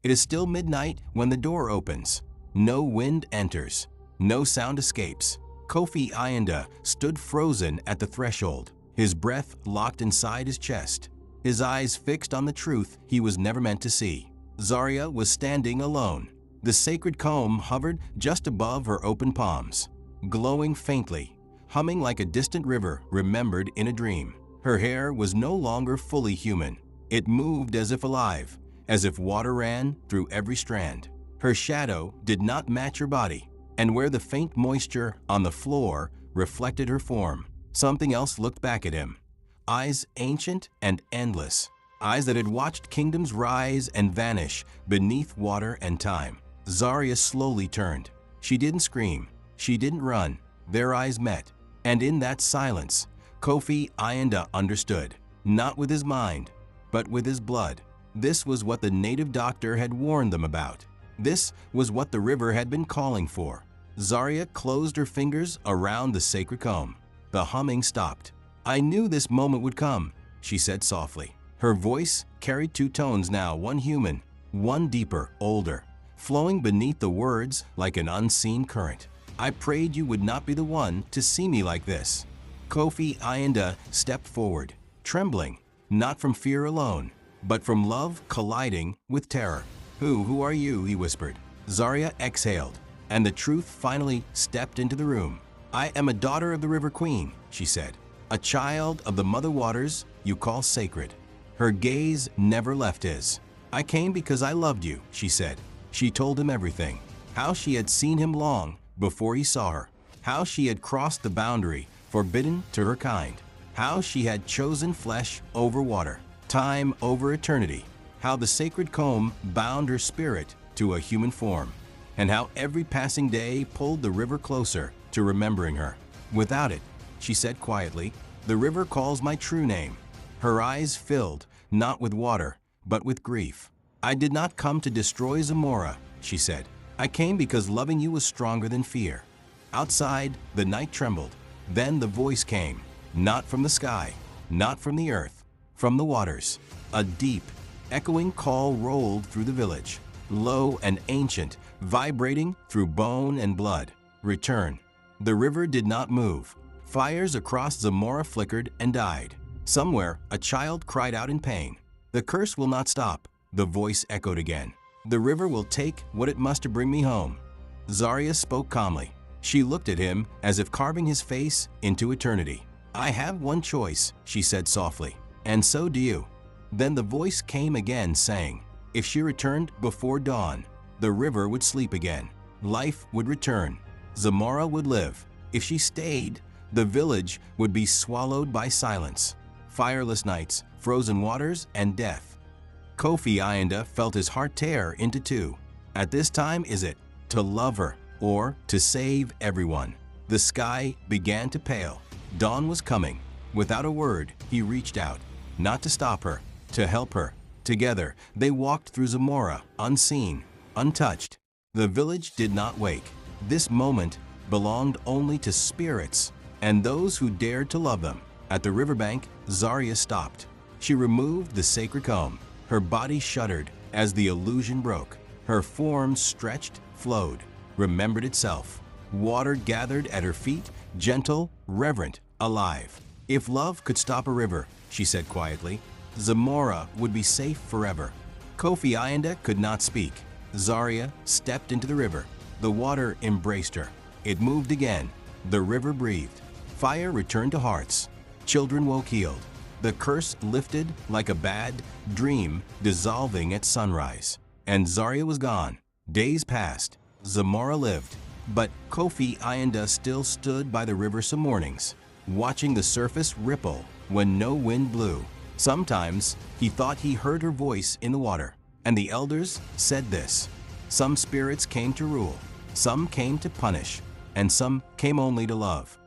It is still midnight when the door opens. No wind enters. No sound escapes. Kófi Ayánde stood frozen at the threshold, his breath locked inside his chest, his eyes fixed on the truth he was never meant to see. Zaria was standing alone. The sacred comb hovered just above her open palms, glowing faintly, humming like a distant river remembered in a dream. Her hair was no longer fully human. It moved as if alive, as if water ran through every strand. Her shadow did not match her body, and where the faint moisture on the floor reflected her form, something else looked back at him. Eyes ancient and endless, eyes that had watched kingdoms rise and vanish beneath water and time. Zaria slowly turned. She didn't scream. She didn't run. Their eyes met, and in that silence, Kófi Ayánde understood, not with his mind, but with his blood. This was what the native doctor had warned them about. This was what the river had been calling for. Zaria closed her fingers around the sacred comb. The humming stopped. "I knew this moment would come," she said softly. Her voice carried two tones now, one human, one deeper, older, flowing beneath the words like an unseen current. "I prayed you would not be the one to see me like this." Kófi Ayánde stepped forward, trembling, not from fear alone, but from love colliding with terror. Who are you?" he whispered. Zaria exhaled, and the truth finally stepped into the room. "I am a daughter of the River Queen," she said, "a child of the mother waters you call sacred." Her gaze never left his. "I came because I loved you," she said. She told him everything, how she had seen him long before he saw her, how she had crossed the boundary forbidden to her kind, how she had chosen flesh over water, time over eternity, how the sacred comb bound her spirit to a human form, and how every passing day pulled the river closer to remembering her. "Without it," she said quietly, "the river calls my true name." Her eyes filled, not with water, but with grief. "I did not come to destroy Zamora," she said. "I came because loving you was stronger than fear." Outside, the night trembled. Then the voice came, not from the sky, not from the earth, from the waters. A deep, echoing call rolled through the village, low and ancient, vibrating through bone and blood. "Return." The river did not move. Fires across Zamora flickered and died. Somewhere, a child cried out in pain. "The curse will not stop," the voice echoed again. "The river will take what it must to bring me home." Zaria spoke calmly. She looked at him as if carving his face into eternity. "I have one choice," she said softly, "and so do you." Then the voice came again saying, if she returned before dawn, the river would sleep again. Life would return. Zamora would live. If she stayed, the village would be swallowed by silence, fireless nights, frozen waters, and death. Kófi Ayánde felt his heart tear into two. At this time, is it to love her or to save everyone? The sky began to pale. Dawn was coming. Without a word, he reached out, not to stop her, to help her. Together, they walked through Zamora, unseen, untouched. The village did not wake. This moment belonged only to spirits and those who dared to love them. At the riverbank, Zaria stopped. She removed the sacred comb. Her body shuddered as the illusion broke. Her form stretched, flowed, remembered itself. Water gathered at her feet, gentle, reverent, alive. If love could stop a river, she said quietly, Zamora would be safe forever. Kófi Ayánde could not speak. Zaria stepped into the river. The water embraced her. It moved again. The river breathed. Fire returned to hearts. Children woke healed. The curse lifted like a bad dream dissolving at sunrise. And Zaria was gone. Days passed. Zamora lived. But Kófi Ayánde still stood by the river some mornings, watching the surface ripple when no wind blew. Sometimes he thought he heard her voice in the water, and the elders said this: some spirits came to rule, some came to punish, and some came only to love.